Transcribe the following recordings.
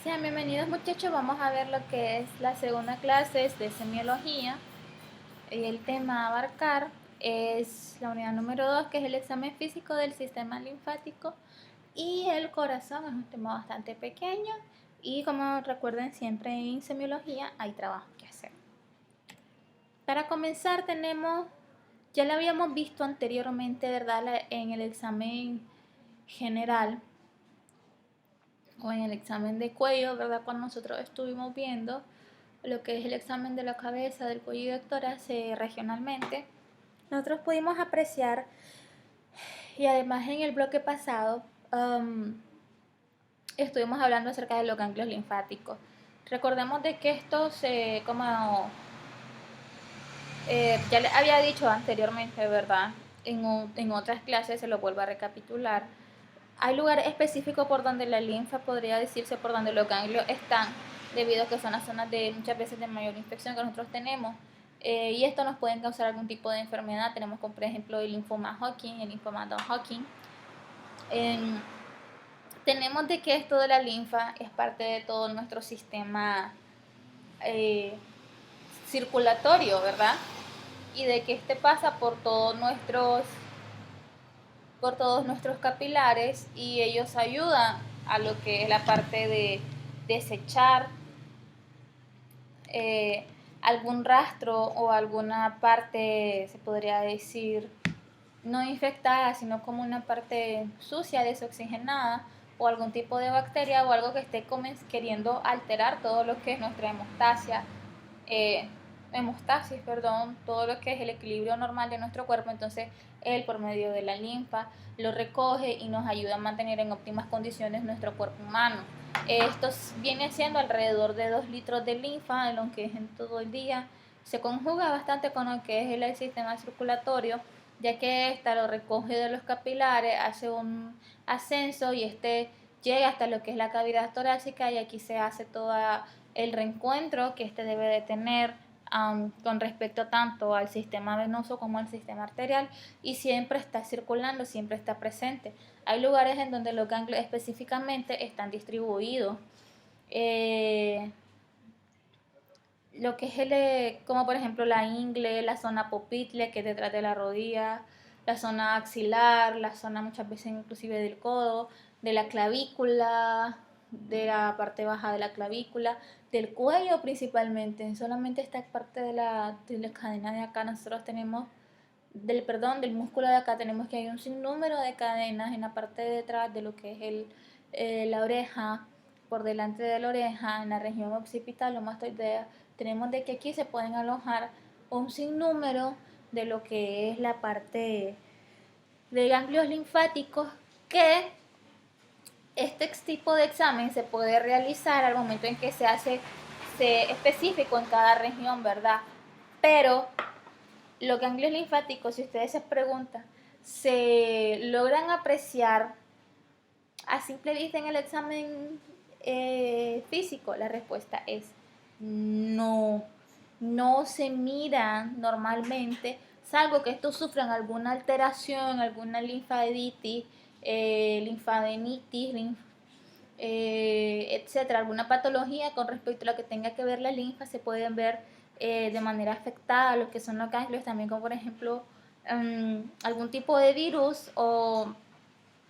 Sean bienvenidos muchachos, vamos a ver lo que es la segunda clase de semiología y el tema a abarcar es la unidad número 2, que es el examen físico del sistema linfático y el corazón. Es un tema bastante pequeño y como recuerden siempre en semiología hay trabajo que hacer. Para comenzar ya lo habíamos visto anteriormente, ¿verdad? En el examen general o en el examen de cuello, ¿verdad? Cuando nosotros estuvimos viendo lo que es el examen de la cabeza, del cuello y del tórax regionalmente, nosotros pudimos apreciar, y además en el bloque pasado estuvimos hablando acerca de los ganglios linfáticos. Recordemos de que esto ya les había dicho anteriormente, ¿verdad? En otras clases se lo vuelvo a recapitular. Hay lugares específicos por donde la linfa, podría decirse, por donde los ganglios están, debido a que son las zonas de muchas veces de mayor infección que nosotros tenemos. Y esto nos puede causar algún tipo de enfermedad. Tenemos como por ejemplo el linfoma Hodgkin, el linfoma de Hodgkin. Tenemos de que esto de la linfa es parte de todo nuestro sistema circulatorio, ¿verdad? Y de que este pasa por todos nuestros capilares y ellos ayudan a lo que es la parte de desechar algún rastro o alguna parte, se podría decir, no infectada, sino como una parte sucia, desoxigenada, o algún tipo de bacteria o algo que esté queriendo alterar todo lo que es nuestra hemostasis, todo lo que es el equilibrio normal de nuestro cuerpo. Entonces él, por medio de la linfa, lo recoge y nos ayuda a mantener en óptimas condiciones nuestro cuerpo humano. Esto viene siendo alrededor de 2 litros de linfa en lo que es en todo el día. Se conjuga bastante con lo que es el sistema circulatorio, ya que esta lo recoge de los capilares, hace un ascenso y este llega hasta lo que es la cavidad torácica, y aquí se hace todo el reencuentro que este debe de tener con respecto tanto al sistema venoso como al sistema arterial, y siempre está circulando, siempre está presente. Hay lugares en donde los ganglios específicamente están distribuidos. Lo que es como por ejemplo la ingle, la zona popitle, que es detrás de la rodilla, la zona axilar, la zona muchas veces inclusive del codo, de la clavícula, de la parte baja de la clavícula, del cuello principalmente. Solamente esta parte de la cadena de acá nosotros tenemos, del músculo de acá tenemos que hay un sinnúmero de cadenas en la parte de detrás de lo que es la oreja, por delante de la oreja, en la región occipital o mastoidea. Tenemos de que aquí se pueden alojar un sinnúmero de lo que es la parte de ganglios linfáticos, que este tipo de examen se puede realizar al momento en que se hace específico en cada región, ¿verdad? Pero los ganglios linfáticos, si ustedes se preguntan, ¿se logran apreciar a simple vista en el examen físico? La respuesta es no. No se miran normalmente, salvo que estos sufran alguna alteración, alguna linfadenitis, etcétera, alguna patología con respecto a lo que tenga que ver la linfa. Se pueden ver de manera afectada lo que son los ganglios, también como por ejemplo algún tipo de virus o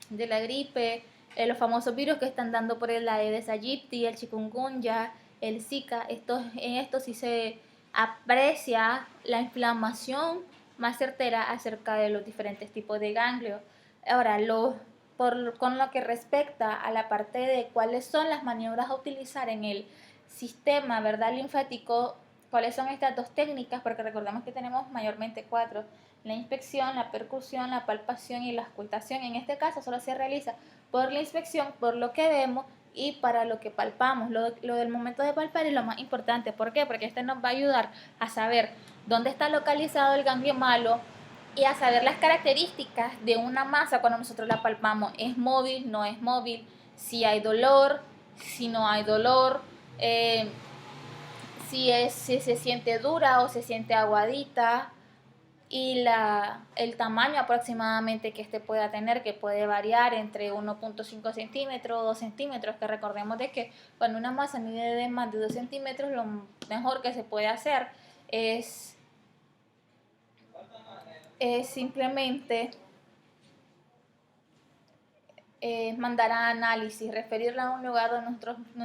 de la gripe, los famosos virus que están dando por el Aedes aegypti, el chikungunya, el Zika. En esto sí se aprecia la inflamación más certera acerca de los diferentes tipos de ganglios. Ahora, con lo que respecta a la parte de cuáles son las maniobras a utilizar en el sistema, ¿verdad?, linfático, cuáles son estas dos técnicas, porque recordemos que tenemos mayormente 4: la inspección, la percusión, la palpación y la auscultación. En este caso solo se realiza por la inspección, por lo que vemos, y para lo que palpamos. Lo del momento de palpar es lo más importante. ¿Por qué? Porque este nos va a ayudar a saber dónde está localizado el ganglio malo y a saber las características de una masa cuando nosotros la palpamos. ¿Es móvil? ¿No es móvil? Si hay dolor, si no hay dolor, si se siente dura o se siente aguadita, y el tamaño aproximadamente que este pueda tener, que puede variar entre 1.5 centímetros o 2 centímetros, que recordemos de que cuando una masa mide de más de 2 centímetros, lo mejor que se puede hacer es, simplemente mandar a análisis, referirla a un lugar donde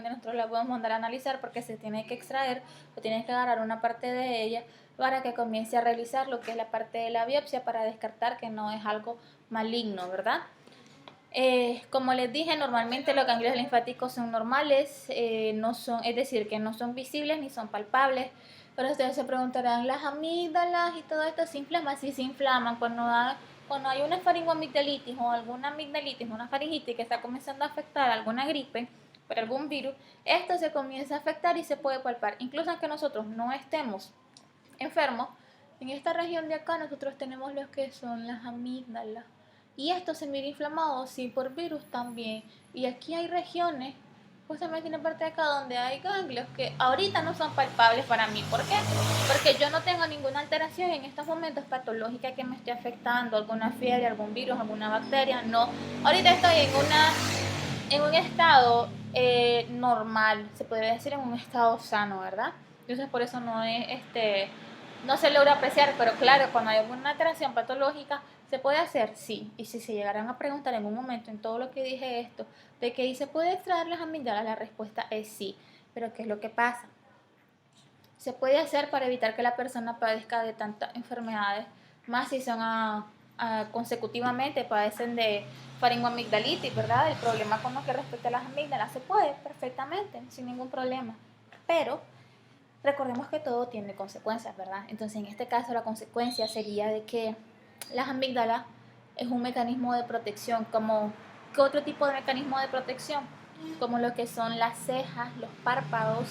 nosotros la podemos mandar a analizar, porque se tiene que extraer o tiene que agarrar una parte de ella para que comience a realizar lo que es la parte de la biopsia para descartar que no es algo maligno, ¿verdad? Como les dije, normalmente los ganglios linfáticos son normales, no son, es decir, que no son visibles ni son palpables. Pero ustedes se preguntarán, ¿las amígdalas y todo esto se inflaman? Sí, se inflaman cuando hay una faringoamigdalitis o alguna amigdalitis, una faringitis que está comenzando a afectar alguna gripe por algún virus. Esto se comienza a afectar y se puede palpar. Incluso aunque nosotros no estemos enfermos, en esta región de acá nosotros tenemos lo que son las amígdalas. Y esto se mira inflamado, sí, por virus también. Y aquí hay regiones, justamente en la parte de acá, donde hay ganglios que ahorita no son palpables para mí. ¿Por qué? Porque yo no tengo ninguna alteración en estos momentos patológica que me esté afectando, alguna fiebre, algún virus, alguna bacteria. No, ahorita estoy en un estado normal, se podría decir en un estado sano, ¿verdad? Entonces por eso no se logra apreciar, pero claro, cuando hay alguna alteración patológica, ¿se puede hacer? Sí. Y si se llegaran a preguntar en un momento, en todo lo que dije esto, de que se puede extraer las amígdalas, la respuesta es sí. Pero ¿qué es lo que pasa? Se puede hacer para evitar que la persona padezca de tantas enfermedades, más si son consecutivamente padecen de faringoamigdalitis, ¿verdad? El problema con lo que respecta a las amígdalas se puede perfectamente, sin ningún problema. Pero recordemos que todo tiene consecuencias, ¿verdad? Entonces, en este caso, la consecuencia sería de que las amígdalas es un mecanismo de protección, como ¿qué otro tipo de mecanismo de protección? Como lo que son las cejas, los párpados,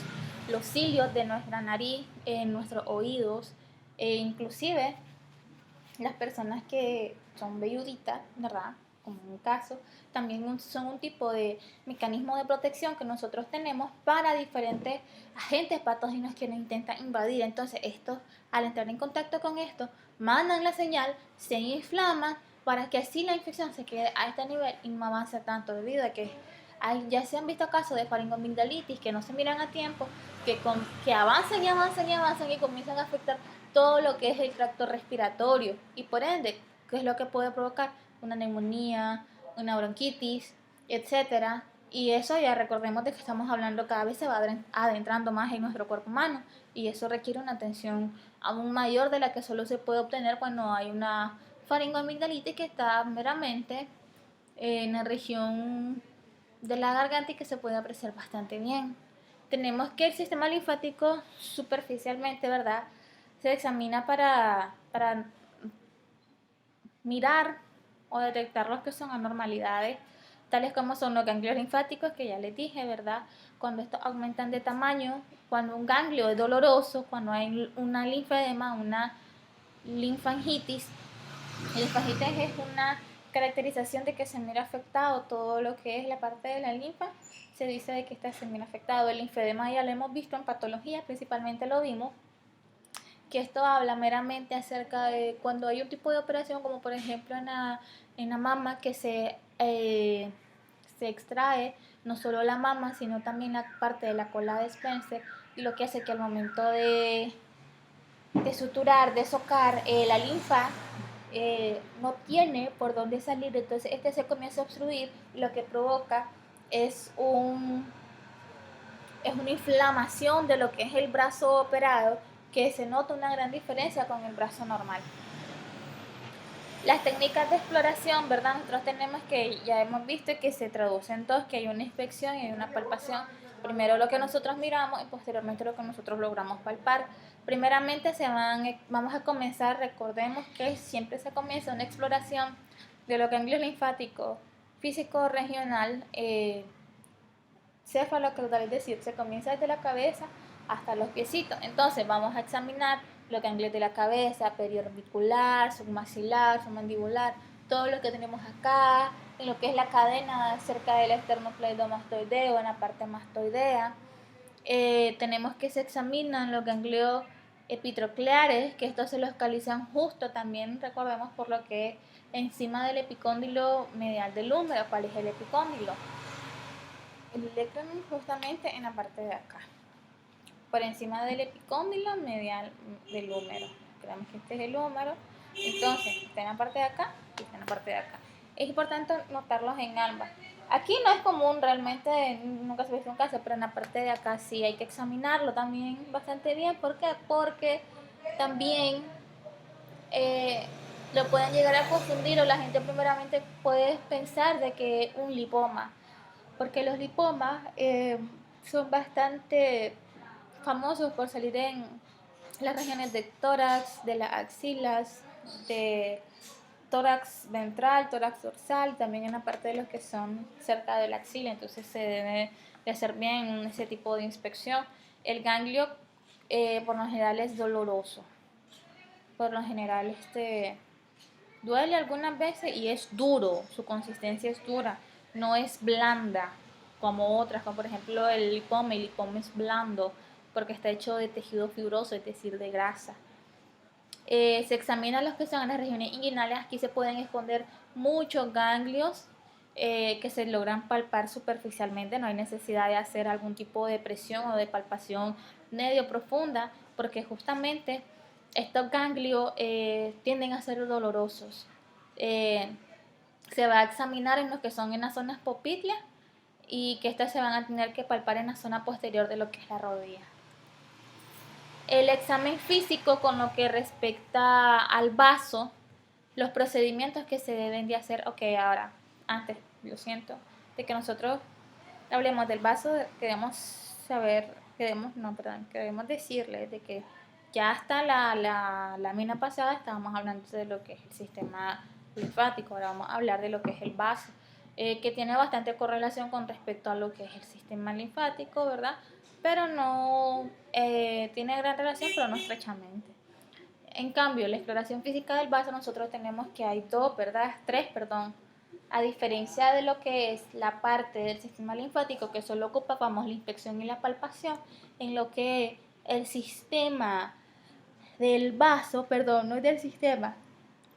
los cilios de nuestra nariz, nuestros oídos, e inclusive las personas que son velluditas, ¿verdad? Como en un caso, también son un tipo de mecanismo de protección que nosotros tenemos para diferentes agentes patógenos que nos intentan invadir. Entonces, estos, al entrar en contacto con esto, mandan la señal, se inflama para que así la infección se quede a este nivel y no avance tanto, debido a que ya se han visto casos de faringoamigdalitis que no se miran a tiempo, que avanzan y avanzan y avanzan y comienzan a afectar todo lo que es el tracto respiratorio y por ende, ¿qué es lo que puede provocar? Una neumonía, una bronquitis, etcétera. Y eso ya recordemos de que estamos hablando, cada vez se va adentrando más en nuestro cuerpo humano y eso requiere una atención aún mayor de la que solo se puede obtener cuando hay una faringoamigdalitis que está meramente en la región de la garganta y que se puede apreciar bastante bien. Tenemos que el sistema linfático superficialmente, ¿verdad? Se examina para mirar o detectar los que son anormalidades, tales como son los ganglios linfáticos, que ya les dije, ¿verdad? Cuando estos aumentan de tamaño, cuando un ganglio es doloroso, cuando hay una linfedema, una linfangitis. La linfangitis es una caracterización de que se mira afectado todo lo que es la parte de la linfa, se dice de que está se mira afectado. El linfedema ya lo hemos visto en patología, principalmente lo vimos, que esto habla meramente acerca de cuando hay un tipo de operación, como por ejemplo en la mama, que se extrae no solo la mama, sino también la parte de la cola de Spencer, y lo que hace que al momento de suturar, de socar, la linfa no tiene por dónde salir, entonces este se comienza a obstruir, y lo que provoca es es una inflamación de lo que es el brazo operado, que se nota una gran diferencia con el brazo normal. Las técnicas de exploración, ¿verdad? Nosotros tenemos que, ya hemos visto que se traducen dos, que hay una inspección y hay una palpación. Primero lo que nosotros miramos y posteriormente lo que nosotros logramos palpar. Primeramente vamos a comenzar, recordemos que siempre se comienza una exploración de los ganglios linfáticos físico regional, cefalocaudal, es decir, se comienza desde la cabeza hasta los piecitos. Entonces vamos a examinar los ganglios de la cabeza, periorbicular, submaxilar, submandibular, todo lo que tenemos acá, en lo que es la cadena cerca del esternocleidomastoideo, en la parte mastoidea. Tenemos que se examinan los ganglios epitrocleares, que estos se localizan justo también, recordemos, por lo que es encima del epicóndilo medial del húmero. ¿Cuál es el epicóndilo? El electron justamente en la parte de acá, por encima del epicóndilo medial del húmero. Creemos que este es el húmero, entonces está en la parte de acá y está en la parte de acá. Es importante notarlos en ambas. Aquí no es común realmente, nunca se ve un caso, pero en la parte de acá sí hay que examinarlo también bastante bien. ¿Por qué? Porque también lo pueden llegar a confundir, o la gente primeramente puede pensar de que es un lipoma, porque los lipomas son bastante famosos por salir en las regiones de tórax, de las axilas, de tórax ventral, tórax dorsal, también en la parte de los que son cerca de la axila. Entonces se debe de hacer bien ese tipo de inspección. El ganglio por lo general es doloroso, por lo general duele algunas veces y es duro, su consistencia es dura, no es blanda como otras, como por ejemplo el lipoma es blando porque está hecho de tejido fibroso, es decir, de grasa. Se examinan los que son en las regiones inguinales. Aquí se pueden esconder muchos ganglios que se logran palpar superficialmente. No hay necesidad de hacer algún tipo de presión o de palpación medio profunda, porque justamente estos ganglios tienden a ser dolorosos. Se va a examinar en los que son en las zonas popliteas, y que estas se van a tener que palpar en la zona posterior de lo que es la rodilla. El examen físico con lo que respecta al vaso, los procedimientos que se deben de hacer. Ok, ahora, antes, lo siento, de que nosotros hablemos del vaso, queremos saber, queremos decirles de que ya hasta la lámina pasada estábamos hablando de lo que es el sistema linfático. Ahora vamos a hablar de lo que es el vaso, que tiene bastante correlación con respecto a lo que es el sistema linfático, ¿verdad? Pero no tiene gran relación, pero no estrechamente. En cambio, la exploración física del vaso, nosotros tenemos que hay tres, a diferencia de lo que es la parte del sistema linfático, que solo ocupamos la inspección y la palpación. En lo que el sistema del vaso, no es del sistema,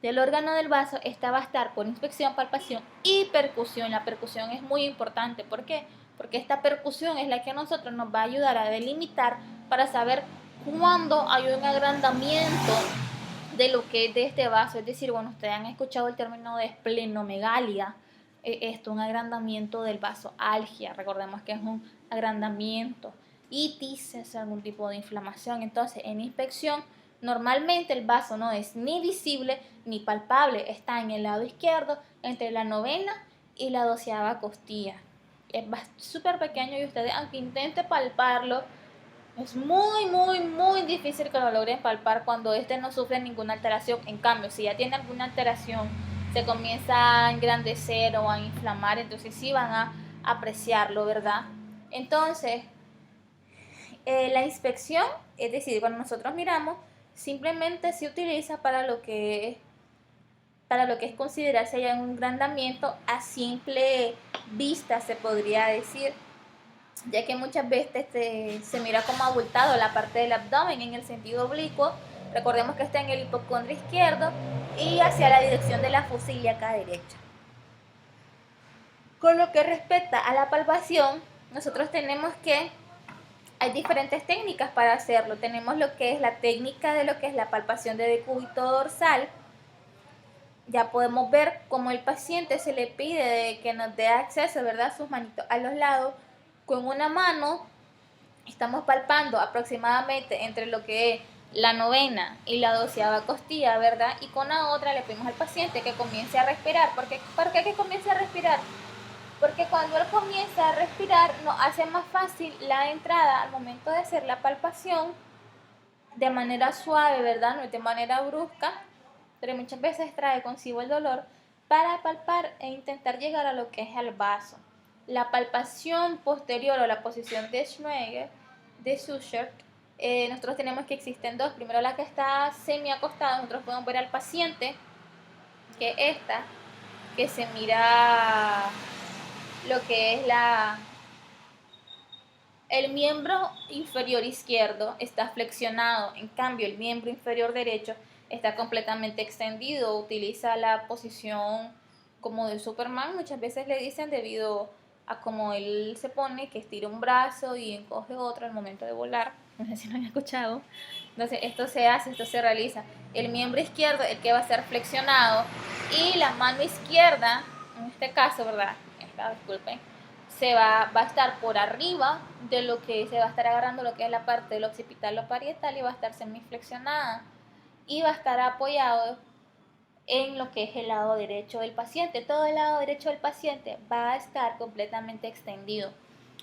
del órgano del vaso, esta va a estar por inspección, palpación y percusión. La percusión es muy importante. ¿Por qué? Porque esta percusión es la que a nosotros nos va a ayudar a delimitar para saber cuándo hay un agrandamiento de lo que es de este vaso. Es decir, bueno, ustedes han escuchado el término de esplenomegalia, un agrandamiento del vaso. Algia, recordemos que es un agrandamiento. Itis es algún tipo de inflamación. Entonces, en inspección, normalmente el vaso no es ni visible ni palpable. Está en el lado izquierdo, entre la novena y la 12ª costilla. Es súper pequeño, y ustedes, aunque intenten palparlo, es muy difícil que lo logren palpar cuando no sufre ninguna alteración. En cambio, si ya tiene alguna alteración, se comienza a engrandecer o a inflamar, entonces sí van a apreciarlo, ¿verdad? Entonces, la inspección, es decir, cuando nosotros miramos, simplemente se utiliza para lo que es considerarse ya un agrandamiento a simple vista, se podría decir, ya que muchas veces se mira como abultado la parte del abdomen en el sentido oblicuo. Recordemos que está en el hipocondrio izquierdo y hacia la dirección de la fosa ilíaca derecha. Con lo que respecta a la palpación, nosotros hay diferentes técnicas para hacerlo. Tenemos lo que es la técnica de lo que es la palpación de decúbito dorsal. Ya podemos ver cómo el paciente se le pide que nos dé acceso, ¿verdad?, sus manitos a los lados. Con una mano estamos palpando aproximadamente entre lo que es la novena y la 12ª costilla, ¿verdad? Y con la otra le pedimos al paciente que comience a respirar. ¿Por qué que comience a respirar? Porque cuando él comienza a respirar nos hace más fácil la entrada al momento de hacer la palpación de manera suave, ¿verdad? No es de manera brusca, pero muchas veces trae consigo el dolor, para palpar e intentar llegar a lo que es el vaso. La palpación posterior o la posición de Schweger, de Suchard, nosotros tenemos que existen dos. Primero, la que está semi acostada, nosotros podemos ver al paciente, que esta, que se mira lo que es el miembro inferior izquierdo está flexionado, en cambio el miembro inferior derecho está completamente extendido, utiliza la posición como de Superman, muchas veces le dicen debido a cómo él se pone, que estira un brazo y encoge otro al momento de volar, no sé si lo han escuchado. Entonces esto se hace, esto se realiza. El miembro izquierdo, el que va a ser flexionado, y la mano izquierda, en este caso, ¿verdad? Disculpen, va a estar por arriba de lo que se va a estar agarrando lo que es la parte del occipital o parietal y va a estar semiflexionada y va a estar apoyado en lo que es el lado derecho del paciente. Todo el lado derecho del paciente va a estar completamente extendido.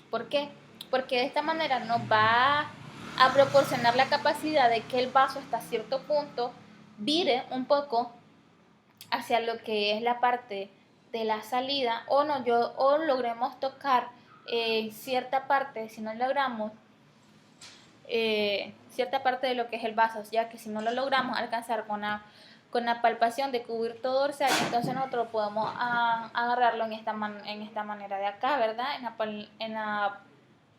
¿Por qué? Porque de esta manera nos va a proporcionar la capacidad de que el vaso hasta cierto punto vire un poco hacia lo que es la parte de la salida o logremos tocar cierta parte, si no logramos cierta parte de lo que es el vaso, ya que si no lo logramos alcanzar con la palpación de cubierto dorsal, entonces nosotros podemos agarrarlo en esta manera de acá, ¿verdad? En la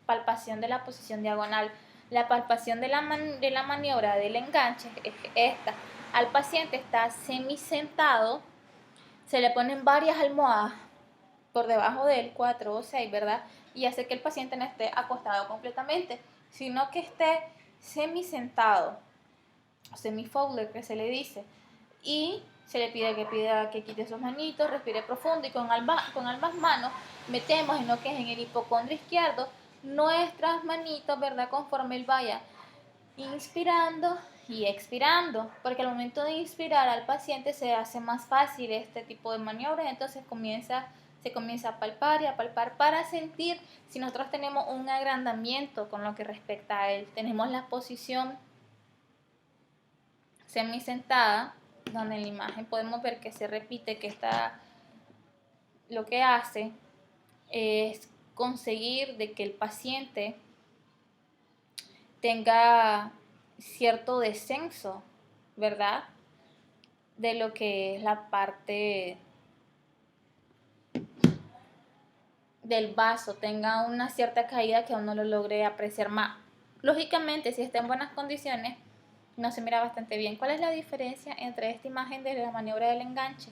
palpación de la posición diagonal. La palpación de la maniobra del enganche es esta. Al paciente está semisentado, se le ponen varias almohadas por debajo de él, 4 o 6, ¿verdad? Y hace que el paciente no esté acostado completamente, sino que esté semisentado, semi-Fowler que se le dice, y se le pide que quite sus manitos, respire profundo y con ambas manos metemos en lo que es en el hipocondrio izquierdo nuestras manitos, ¿verdad? Conforme él vaya inspirando y expirando, porque al momento de inspirar al paciente se hace más fácil este tipo de maniobras, entonces se comienza a palpar y a palpar para sentir si nosotros tenemos un agrandamiento con lo que respecta a él. Tenemos la posición semisentada, donde en la imagen podemos ver que se repite, que está lo que hace es conseguir de que el paciente tenga cierto descenso, ¿verdad? De lo que es la parte del vaso, tenga una cierta caída que uno lo logre apreciar más. Lógicamente, si está en buenas condiciones, no se mira bastante bien. ¿Cuál es la diferencia entre esta imagen de la maniobra del enganche?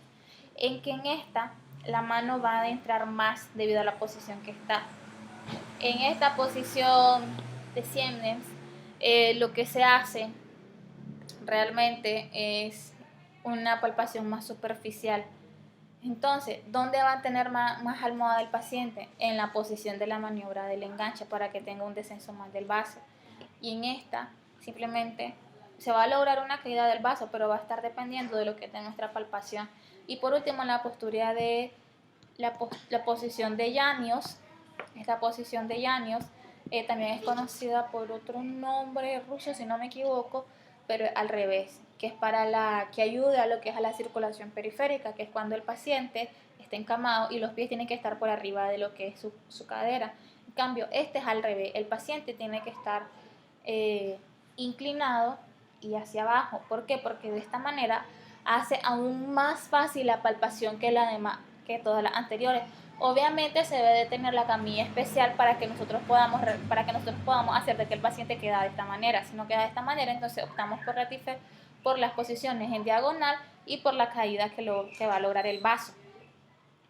En que en esta la mano va a adentrar más debido a la posición que está. En esta posición de Siemens, lo que se hace realmente es una palpación más superficial. Entonces, ¿dónde va a tener más almohada el paciente? En la posición de la maniobra del enganche para que tenga un descenso más del vaso. Y en esta, simplemente se va a lograr una caída del vaso, pero va a estar dependiendo de lo que es de nuestra palpación. Y por último, la postura de la posición de Janios. Esta posición de Janios también es conocida por otro nombre ruso, si no me equivoco, pero al revés, que es que ayuda a lo que es a la circulación periférica, que es cuando el paciente está encamado y los pies tienen que estar por arriba de lo que es su cadera. En cambio, este es al revés, el paciente tiene que estar inclinado y hacia abajo. ¿Por qué? Porque de esta manera hace aún más fácil la palpación que todas las anteriores. Obviamente se debe de tener la camilla especial para que nosotros podamos hacer de que el paciente quede de esta manera. Si no queda de esta manera, entonces optamos por las posiciones en diagonal y por la caída que va a lograr el vaso.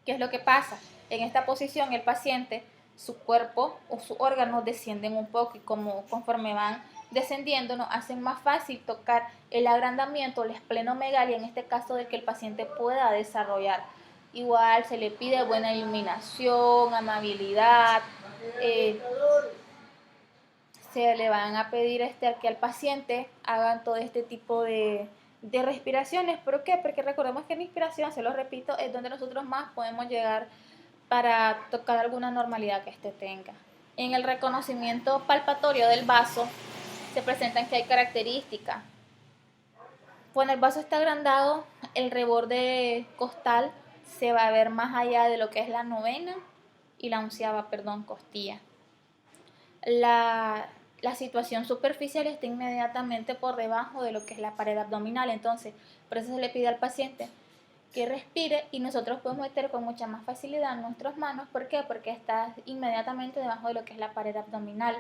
¿Qué es lo que pasa? En esta posición el paciente, su cuerpo o sus órganos descienden un poco y conforme van descendiendo nos hacen más fácil tocar el agrandamiento, la esplenomegalia, en este caso de que el paciente pueda desarrollar. Igual se le pide buena iluminación, amabilidad, se le van a pedir que al paciente hagan todo este tipo de respiraciones. ¿Por qué? Porque recordemos que la inspiración, se lo repito, es donde nosotros más podemos llegar para tocar alguna normalidad que éste tenga. En el reconocimiento palpatorio del vaso se presentan que hay características. Cuando el vaso está agrandado, el reborde costal se va a ver más allá de lo que es la novena y la onceava, costilla. La situación superficial está inmediatamente por debajo de lo que es la pared abdominal, entonces por eso se le pide al paciente que respire y nosotros podemos meter con mucha más facilidad nuestras manos. ¿Por qué? Porque está inmediatamente debajo de lo que es la pared abdominal.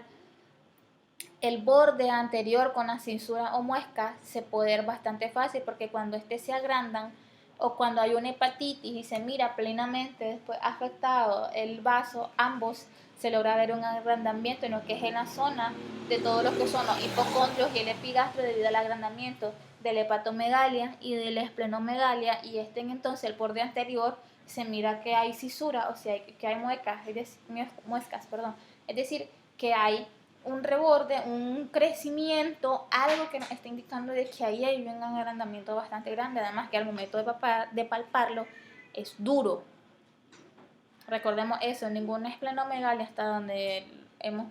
El borde anterior con la cisura o muesca se puede ver bastante fácil porque cuando se agrandan o cuando hay una hepatitis y se mira plenamente después afectado el vaso, ambos se logra ver un agrandamiento en lo que es en la zona de todos los que son los hipocondrios y el epigastrio debido al agrandamiento de la hepatomegalia y de la esplenomegalia, y entonces el borde anterior se mira que hay cisura, o sea, que hay muecas, muescas, perdón, es decir, que hay un reborde, un crecimiento, algo que nos está indicando de que ahí hay un agrandamiento bastante grande, además que al momento de palparlo es duro. Recordemos eso, ninguna esplenomegalia hasta donde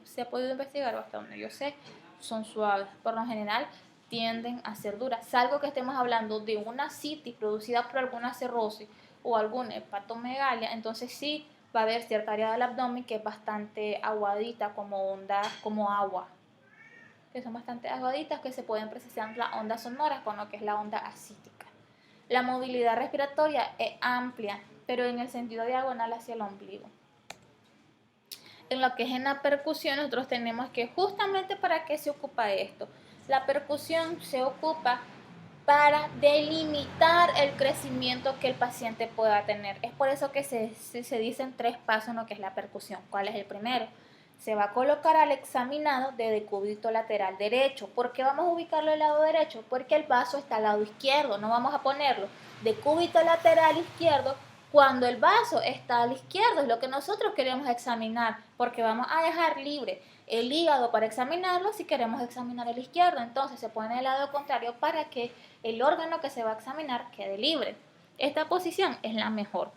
se ha podido investigar o hasta donde yo sé, son suaves. Por lo general tienden a ser duras, salvo que estemos hablando de una citis producida por alguna cirrosis o alguna hepatomegalia, entonces sí va a haber cierta área del abdomen que es bastante aguadita, como onda, como agua, que son bastante aguaditas, que se pueden precisar las ondas sonoras con lo que es la onda ascítica. La movilidad respiratoria es amplia, pero en el sentido diagonal hacia el ombligo. En lo que es en la percusión, nosotros tenemos que, justamente para qué se ocupa esto. La percusión se ocupa para delimitar el crecimiento que el paciente pueda tener. Es por eso que se dicen 3 pasos en lo que es la percusión. ¿Cuál es el primero? Se va a colocar al examinado de decúbito lateral derecho. ¿Por qué vamos a ubicarlo del lado derecho? Porque el vaso está al lado izquierdo. No vamos a ponerlo decúbito lateral izquierdo cuando el vaso está al izquierdo. Es lo que nosotros queremos examinar, porque vamos a dejar libre el hígado para examinarlo si queremos examinar el izquierdo. Entonces se pone el lado contrario para que el órgano que se va a examinar quede libre. Esta posición es la mejor,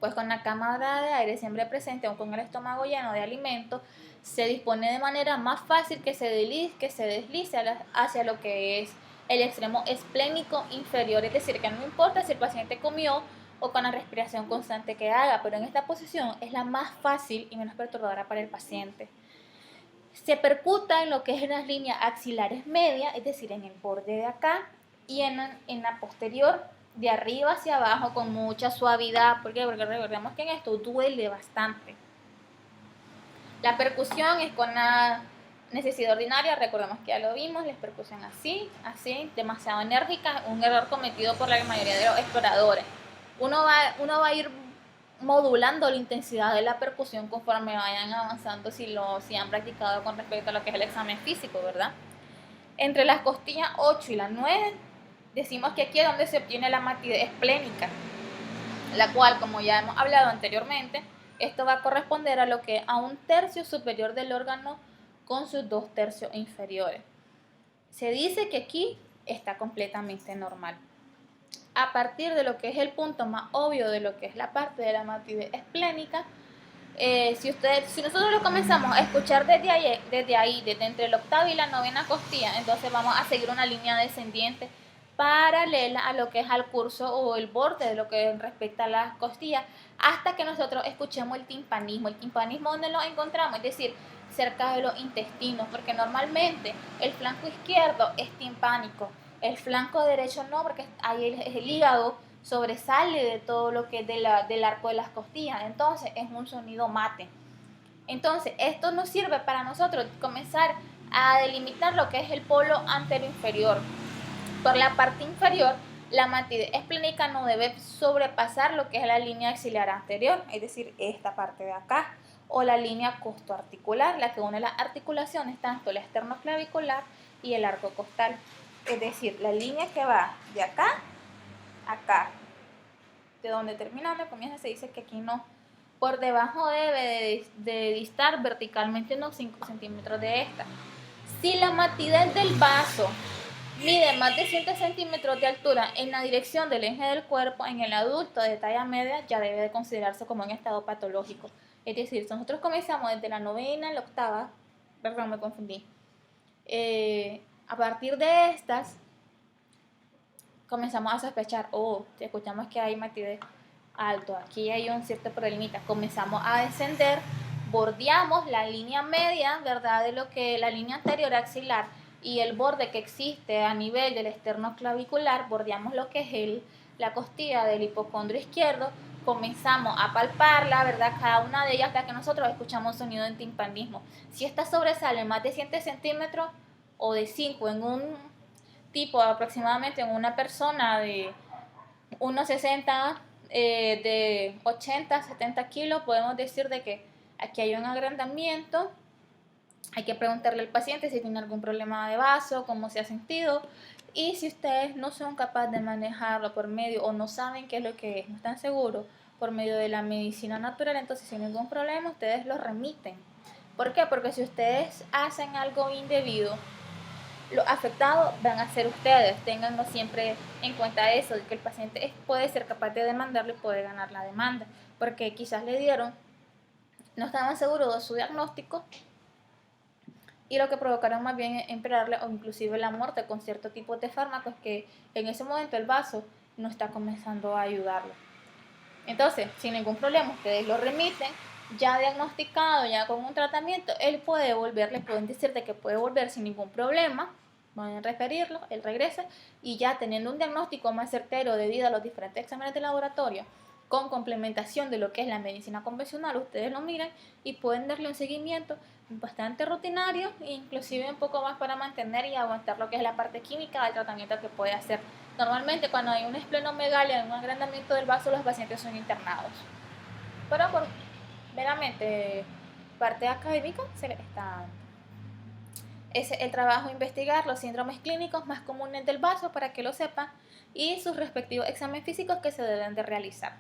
pues con la cámara de aire siempre presente o con el estómago lleno de alimento, se dispone de manera más fácil que se deslice hacia lo que es el extremo esplénico inferior, es decir, que no importa si el paciente comió o con la respiración constante que haga, pero en esta posición es la más fácil y menos perturbadora para el paciente. Se percuta en lo que es las líneas axilares medias, es decir, en el borde de acá, y en la posterior, de arriba hacia abajo, con mucha suavidad. ¿Por qué? Porque recordemos que en esto duele bastante. La percusión es con la necesidad ordinaria, recordemos que ya lo vimos, la percusión así, demasiado enérgica, un error cometido por la mayoría de los exploradores. Uno va a ir modulando la intensidad de la percusión conforme vayan avanzando si han practicado con respecto a lo que es el examen físico, ¿verdad? Entre las costillas 8 y las 9 decimos que aquí es donde se obtiene la matidez esplénica, la cual, como ya hemos hablado anteriormente, esto va a corresponder a lo que a un tercio superior del órgano con sus 2/3 inferiores. Se dice que aquí está completamente normal. A partir de lo que es el punto más obvio de lo que es la parte de la matidez esplénica, si nosotros lo comenzamos a escuchar desde entre la octava y la novena costilla, entonces vamos a seguir una línea descendiente paralela a lo que es al curso o el borde de lo que respecta a las costillas, hasta que nosotros escuchemos el timpanismo. El timpanismo, ¿dónde lo encontramos? Es decir, cerca de los intestinos, porque normalmente el flanco izquierdo es timpánico, el flanco derecho no, porque ahí el hígado sobresale de todo lo que es del arco de las costillas, entonces es un sonido mate. Entonces esto nos sirve para nosotros comenzar a delimitar lo que es el polo anteroinferior. Por la parte inferior, la matidez esplénica no debe sobrepasar lo que es la línea axilar anterior, es decir, esta parte de acá, o la línea costoarticular, la que une las articulaciones, tanto la esternoclavicular y el arco costal. Es decir, la línea que va de acá a acá, de donde termina, donde comienza, se dice que aquí no. Por debajo debe de distar verticalmente unos 5 centímetros de esta. Si la matidez del vaso mide más de 7 centímetros de altura en la dirección del eje del cuerpo, en el adulto de talla media ya debe de considerarse como un estado patológico. Es decir, si nosotros comenzamos desde la novena a la octava, perdón, me confundí, a partir de estas comenzamos a sospechar, si escuchamos que hay matidez alto, aquí hay un cierto problemita, comenzamos a descender, bordeamos la línea media, ¿verdad? De lo que la línea anterior axilar y el borde que existe a nivel del esternoclavicular, bordeamos lo que es la costilla del hipocondrio izquierdo, comenzamos a palparla, ¿verdad? Cada una de ellas, hasta que nosotros escuchamos sonido de timpanismo. Si esta sobresale más de 7 centímetros o de 5 en un tipo, aproximadamente en una persona de 1,60, de 80, 70 kilos, podemos decir de que aquí hay un agrandamiento. Hay que preguntarle al paciente si tiene algún problema de vaso, cómo se ha sentido, y si ustedes no son capaces de manejarlo por medio o no saben qué es lo que es, no están seguros por medio de la medicina natural, entonces sin ningún problema ustedes lo remiten. ¿Por qué? Porque si ustedes hacen algo indebido, los afectados van a ser ustedes. Ténganlo siempre en cuenta eso, de que el paciente puede ser capaz de demandarlo y puede ganar la demanda, porque quizás le dieron, no estaban seguros de su diagnóstico, y lo que provocaron más bien es empeorarle o inclusive la muerte con cierto tipo de fármacos que en ese momento el vaso no está comenzando a ayudarlo. Entonces, sin ningún problema, ustedes lo remiten, ya diagnosticado, ya con un tratamiento, él puede volver, le pueden decir de que puede volver sin ningún problema, van a referirlo, él regresa, y ya teniendo un diagnóstico más certero debido a los diferentes exámenes de laboratorio, con complementación de lo que es la medicina convencional, ustedes lo miran y pueden darle un seguimiento bastante rutinario, inclusive un poco más para mantener y aguantar lo que es la parte química del tratamiento que puede hacer. Normalmente cuando hay una esplenomegalia, un agrandamiento del vaso, los pacientes son internados. Pero por meramente parte académica se les está dando. Es el trabajo investigar los síndromes clínicos más comunes del vaso para que lo sepan y sus respectivos exámenes físicos que se deben de realizar.